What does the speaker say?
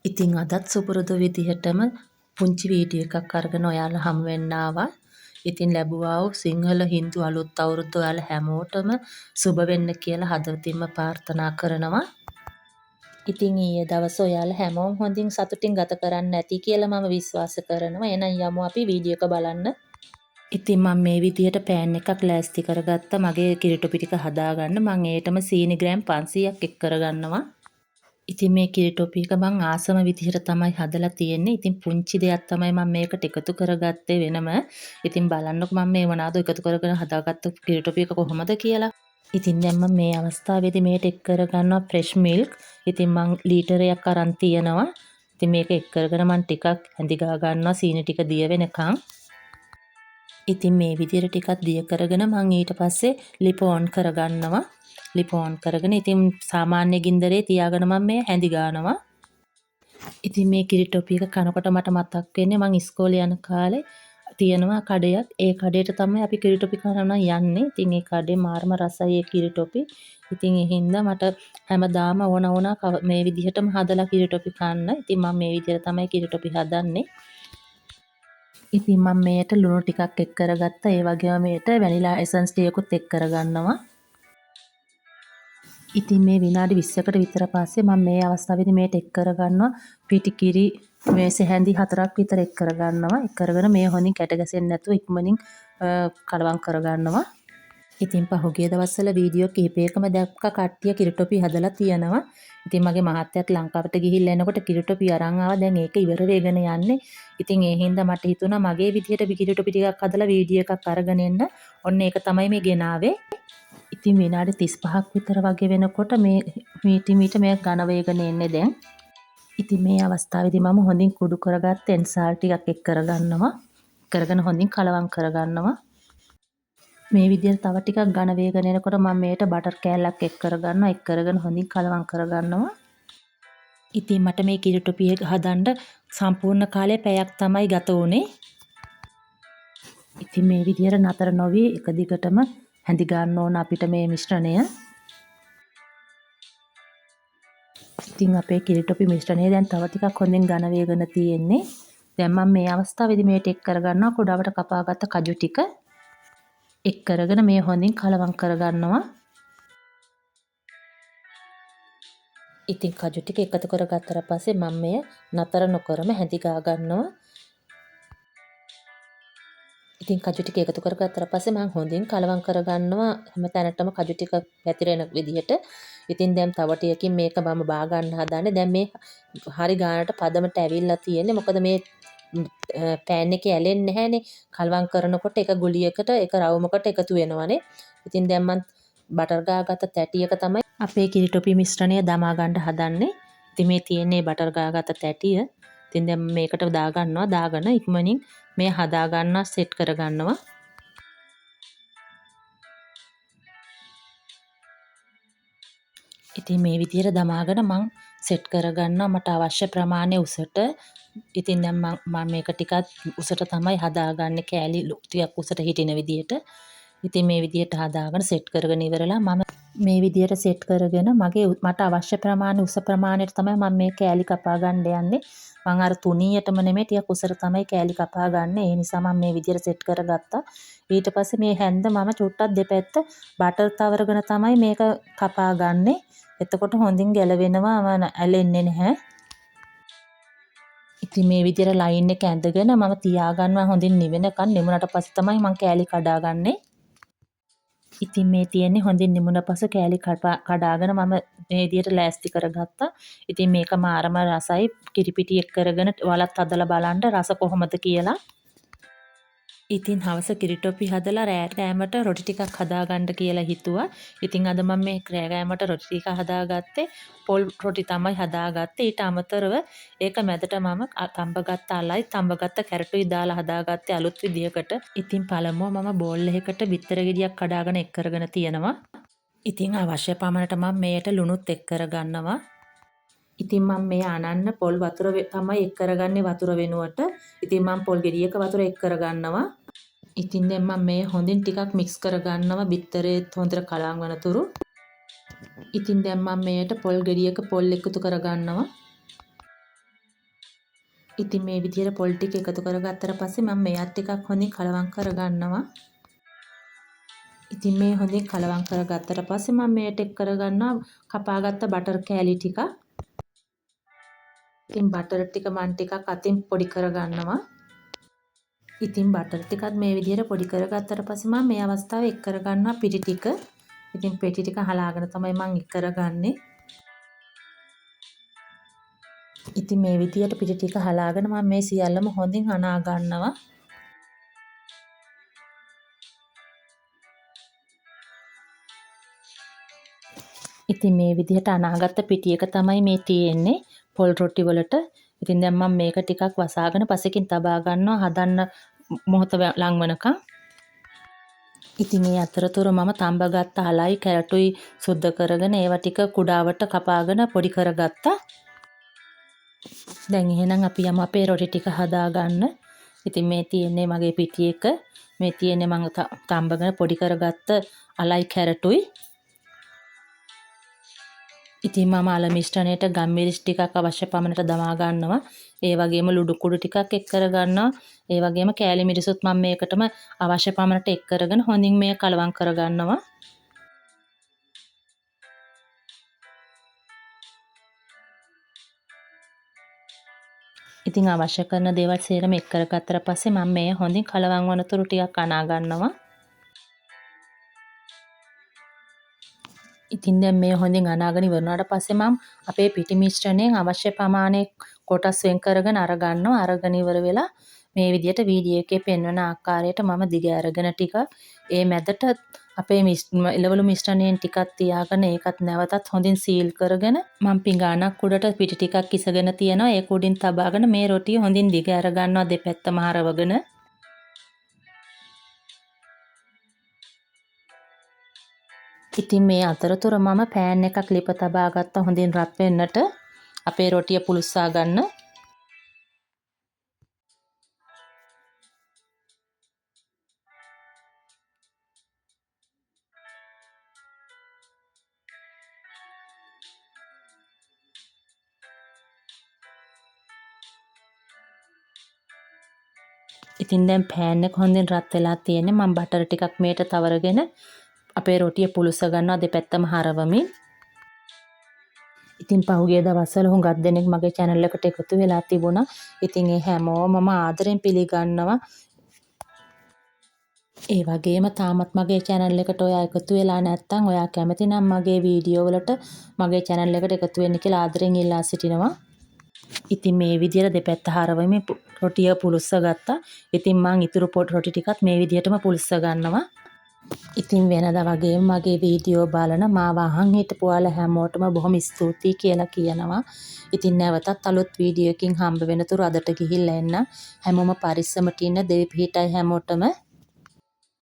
ඉතින් අදත් සුපුරුදු විදිහටම පුංචි වීඩියෝ එකක් අරගෙන ඔයාලා හමු වෙන්න ආවා. ඉතින් ලැබුවා වූ සිංහල හින්දු අලුත් අවුරුද්ද ඔයාලා හැමෝටම සුබ වෙන්න කියලා හදවතින්ම ප්‍රාර්ථනා කරනවා. ඉතින් ඊයේ දවසේ ඔයාලා හැමෝම හොඳින් සතුටින් ගත කරන්න ඇති කියලා මම විශ්වාස කරනවා. එහෙනම් යමු අපි වීඩියෝ එක බලන්න. ඉතින් මම මේ විදිහට පෑන් එකක් ලෑස්ති කරගත්තා මගේ කිරිටොපි ටික හදාගන්න. මම ඒටම සීනි ග්‍රෑම් 500ක් එක් කරගන්නවා. ඉතින් මේ කිරිටොපි එක මං ආසම විදිහට තමයි හදලා තියෙන්නේ. ඉතින් පුංචි දෙයක් තමයි මම මේකට එකතු කරගත්තේ වෙනම. ඉතින් බලන්නකො මම මේ මොනවාද එකතු කරගෙන හදාගත්ත කිරිටොපි එක කොහොමද කියලා. ඉතින් දැන් මම මේ අවස්ථාවේදී මේකට එක් කරගන්නවා ෆ්‍රෙෂ් මිල්ක්. ඉතින් මං ලීටරයක් අරන් තියනවා. ඉතින් මේක එක් කරගෙන මං ටිකක් හැඳි ගා ගන්නවා සීනි ටික දිය වෙනකන්. ඉතින් මේ විදිහට ටිකක් දිය කරගෙන මං ඊට පස්සේ ලිප ඔන් කරගන්නවා. ලිප ඔන් කරගෙන ඉතින් සාමාන්‍ය ගින්දරේ තියාගෙන මම මේ හැඳි ගන්නවා. ඉතින් මේ කිරිටොපි එක කනකොට මට මතක් වෙන්නේ මං ඉස්කෝලේ යන කාලේ තියෙනවා කඩයක්. ඒ කඩේට තමයි අපි කිරිටොපි කන්න යන්නේ. ඉතින් ඒ කඩේ මාරම රසයි ඒ කිරිටොපි. ඉතින් ඒ හින්දා මට හැමදාම ඕන වුණා මේ විදිහටම හදලා කිරිටොපි කන්න. ඉතින් මම මේ විදිහට තමයි කිරිටොපි හදන්නේ. ඉතින් මම මේකට ලුණු ටිකක් එක් කරගත්තා. ඒ වගේම මේකට වැනිලා එසන්ස් ටිකකුත් එක් කරගන්නවා. ඉතින් මේ විනාඩි 20කට විතර පස්සේ මම මේ අවස්ථාවේදී මේකට එක් කරගන්නවා පිටි කිරි මේ සැහැඳි 4ක් විතර එක් කරගන්නවා. එක් කරගෙන මේ හොඳින් කැට ගැසෙන්නේ නැතුව ඉක්මනින් කලවම් කරගන්නවා. ඉතින් පහුගිය දවස්වල වීඩියෝ කිහිපයකම දැක්ක කට්ටිය කිරිටොපි හදලා තියෙනවා. ඉතින් මගේ මහත්තයාත් ලංකාවට ගිහිල්ලා එනකොට කිරිටොපි අරන් ආවා. දැන් ඒක ඉවර වෙගෙන යන්නේ. ඉතින් ඒ හින්දා මට හිතුණා මගේ විදිහට කිරිටොපි ටිකක් හදලා වීඩියෝ එකක් අරගෙන එන්න. ඔන්න ඒක තමයි මේ ගෙනාවේ. ඉතින් විනාඩි 35ක් විතර වගේ වෙනකොට මේ මීට මේ ඝන වේගන එන්නේ දැන්. ඉතින් මේ අවස්ථාවේදී මම හොඳින් කුඩු කරගත්ත එන්සාල් ටිකක් එක් කරගන්නවා. කරගෙන හොඳින් කලවම් කරගන්නවා. මේ විදිහට තව ටිකක් ඝන වේගන එනකොට මම මේකට බටර් කෑල්ලක් එක් කරගන්නවා. එක් කරගෙන හොඳින් කලවම් කරගන්නවා. ඉතින් මට මේ කිරිටොපි එක හදන්න සම්පූර්ණ කාලය පැයක් තමයි ගත වුනේ. ඉතින් මේ විදිහට නතර නොවි එක දිගටම හැඳි ගන්න ඕන අපිට මේ මිශ්‍රණය. ඉතින් අපේ කිරිටොපි මිශ්‍රණය දැන් තව ටිකක් හොඳින් ඝන වේගන තියෙන්නේ. දැන් මම මේ අවස්ථාවේදී මේට එක් කරගන්නවා කුඩාවට කපාගත්ත කජු ටික. එක් කරගෙන මේ හොඳින් කලවම් කරගන්නවා. ඉතින් කජු ටික එකතු කරගත්තට පස්සේ මම මෙය නතර නොකරම හැඳි ගා ගන්නවා. ඉතින් කජු ටික එකතු කරගත්තට පස්සේ මම හොඳින් කලවම් කරගන්නවා හැම තැනටම කජු ටික පැතිරෙන විදිහට. ඉතින් දැන් තව ටිකකින් මේක මම බා ගන්න හදන්නේ. දැන් මේ හරි ගානට පදමට ඇවිල්ලා තියෙන්නේ. මොකද මේ පෑන් එකේ ඇලෙන්නේ නැහැනේ. කලවම් කරනකොට එක ගුලියකට එක රවුමකට එකතු වෙනවනේ. ඉතින් දැන් මම බටර් ගාගත්ත තැටියක තමයි අපේ කිරිටොපි මිශ්‍රණය දමා ගන්න හදන්නේ. ඉතින් මේ තියෙන්නේ බටර් ගාගත්ත තැටිය. ඉතින් දැන් මේකට දා ගන්නවා. දාගෙන ඉක්මනින් මේ හදා ගන්නවා සෙට් කර ගන්නවා. ඉතින් මේ විදිහට දමාගෙන මම සෙට් කරගන්නවා මට අවශ්‍ය ප්‍රමාණය උසට. ඉතින් දැන් මම මේක ටිකක් උසට තමයි හදාගන්නේ කෑලි ටිකක් උසට හිටින විදිහට. ඉතින් මේ විදිහට හදාගෙන සෙට් කරගෙන ඉවරලා මම මේ විදිහට සෙට් කරගෙන මට අවශ්‍ය ප්‍රමාණය උස ප්‍රමාණයට තමයි මම මේ කෑලි කපා ගන්න යන්නේ. මම අර තුනියටම නෙමෙයි ටිකක් උසට තමයි කෑලි කපා ගන්න. ඒ නිසා මම මේ විදිහට සෙට් කරගත්තා. ඊට පස්සේ මේ හැන්ද මම චුට්ටක් දෙපැත්ත බටර් තවරගෙන තමයි මේක කපා ගන්නේ. එතකොට හොඳින් ගැලවෙනවා ඇලෙන්නේ නැහැ. ඉතින් මේ විදිහට ලයින් එක ඇඳගෙන මම තියාගන්නවා හොඳින් නිවෙනකන්. නිමුණට පස්සේ තමයි මම කෑලි කඩාගන්නේ. ඉතින් මේ තියෙන්නේ හොඳින් නිමුණ පස්සේ කෑලි කඩාගෙන මම මේ විදිහට ලෑස්ති කරගත්තා. ඉතින් මේක මාරම රසයි. කිරිපිටි එක් කරගෙන ඔයාලත් හදලා බලන්න රස කොහොමද කියලා. ඉතින් හවස කිරිටොපි හදලා රෑ කෑමට රොටි ටිකක් හදාගන්න කියලා හිතුවා. ඉතින් අද මම මේ රෑ කෑමට රොටි ටික හදාගත්තේ පොල් රොටි තමයි හදාගත්තේ. ඊට අමතරව ඒක මැදට මම තඹගත්ත අලයි තඹගත්ත කැරටුයි දාලා හදාගත්තේ අලුත් විදියකට. ඉතින් පළමුව මම බෝල් එකකට බිත්තර ගෙඩියක් කඩාගෙන එක් කරගෙන තියෙනවා. ඉතින් අවශ්‍ය පමණට මම මේකට ලුණුත් එක් කරගන්නවා. ඉතින් මම මේ අනන්න පොල් වතුර තමයි එක් කරගන්නේ වතුර වෙනුවට. ඉතින් මම පොල් ගෙඩියක වතුර එක් කරගන්නවා. ඉතින් දැන් මම මේ හොඳින් ටිකක් මික්ස් කරගන්නවා බිත්තරේත් හොඳට කලවම් වනතුරු. ඉතින් දැන් මම මේකට පොල් ගෙඩියක පොල් එකතු කරගන්නවා. ඉතින් මේ විදිහට පොල් ටික එකතු කරගත්තට පස්සේ මම මේවත් ටිකක් හොඳින් කලවම් කරගන්නවා. ඉතින් මේ හොඳින් කලවම් කරගත්තට පස්සේ මම මේට එක් කරගන්නවා කපාගත්ත බටර් කෑලි ටික. ඉතින් බටර් ටික මම ටිකක් අතින් පොඩි කරගන්නවා. ඉතින් බටර් ටිකත් මේ විදිහට පොඩි කරගත්තට පස්සේ මම මේ අවස්ථාවේ එක් කරගන්නවා පිටි ටික. ඉතින් පිටි ටික හලාගෙන තමයි මම එක් කරගන්නේ. ඉතින් මේ විදිහට පිටි ටික හලාගෙන මම මේ සියල්ලම හොඳින් අනා ගන්නවා. ඉතින් මේ විදිහට අනාගත්ත පිටි එක තමයි මේ තියෙන්නේ පොල් රොටි වලට. ඉතින් දැන් මම මේක ටිකක් වසාගෙන පසෙකින් තබා ගන්නවා හදන්න මොහොත ලං වෙනකම්. ඉතින් මේ අතරතුර මම තඹගත්ත හලයි කැරටුයි සුද්ධ කරගෙන ඒවා ටික කුඩාවට කපාගෙන පොඩි කරගත්තා. දැන් එහෙනම් අපි යමු අපේ රොටි ටික හදා ගන්න. ඉතින් මේ තියෙන්නේ මගේ පිටි එක. මේ තියෙන්නේ මම තඹගෙන පොඩි කරගත්ත අලයි කැරටුයි. ඉතින් මම අල මිශ්‍රණයට ගම්මිරිස් ටිකක් අවශ්‍ය පමණට දමා ගන්නවා. ඒ වගේම ලුණු කුඩු ටිකක් එක් කර ගන්නවා. ඒ වගේම කෑලි මිරිසුත් මම මේකටම අවශ්‍ය පමණට එක් කරගෙන හොඳින් මේ කලවම් කර ගන්නවා. ඉතින් අවශ්‍ය කරන දේවල් සේරම එක් කරගත්තට පස්සේ මම මේ හොඳින් කලවම් වනතුරු ටිකක් අනා ගන්නවා. ඉතින් දැන් මේ හොඳින් අනාගෙන ඉවරනාට පස්සේ මම අපේ පිටි මිශ්‍රණයෙන් අවශ්‍ය ප්‍රමාණය කොටස් වෙන් කරගෙන අරගන්නවා. අරගෙන ඉවර වෙලා මේ විදිහට වීඩියෝ එකේ පෙන්වන ආකාරයට මම දිග අරගෙන ටික ඒ මැදට අපේ එළවලු මිශ්‍රණයෙන් ටිකක් තියාගෙන ඒකත් නැවතත් හොඳින් සීල් කරගෙන මම පිඟානක් උඩට පිටි ටිකක් ඉසගෙන තියනවා. ඒක උඩින් තබාගෙන මේ රොටිය හොඳින් දිග අරගන්නවා දෙපැත්තම හරවගෙන. ඉතින් මේ අතරතුර මම පෑන් එකක් ලිප තබා ගත්තා හොඳින් රත් වෙන්නට අපේ රොටිය පුලුස්සා ගන්න. ඉතින් දැන් පෑන් එක හොඳින් රත් වෙලා තියෙන්නේ. මම බටර් ටිකක් මේට තවරගෙන අපේ රොටිය පුලුස්ස ගන්නවා දෙපැත්තම හරවමින්. ඉතින් පහුගිය දවස්වල හුඟක් දෙනෙක් මගේ channel එකට එකතු වෙලා තිබුණා. ඉතින් ඒ හැමෝම මම ආදරෙන් පිළිගන්නවා. ඒ වගේම තාමත් මගේ channel එකට ඔයා එකතු වෙලා නැත්නම් ඔයා කැමති නම් මගේ වීඩියෝ වලට මගේ channel එකට එකතු වෙන්න කියලා ආදරෙන් ඉල්ලා සිටිනවා. ඉතින් මේ විදිහට දෙපැත්ත හරවමින් රොටිය පුලුස්ස ගත්තා. ඉතින් මම ඉතුරු රොටි ටිකත් මේ විදිහටම පුලුස්ස ගන්නවා. ඉතින් වෙනදා වගේම මගේ වීඩියෝ බලන මාව අහන් හිටපු ඔයාලා හැමෝටම බොහොම ස්තුතියි කියලා කියනවා. ඉතින් නැවතත් අලුත් වීඩියෝ එකකින් හම්බ වෙනතුරු අදට ගිහිල්ලා එන්න. හැමෝම පරිස්සමට ඉන්න. දෙවි පිහිටයි හැමෝටම.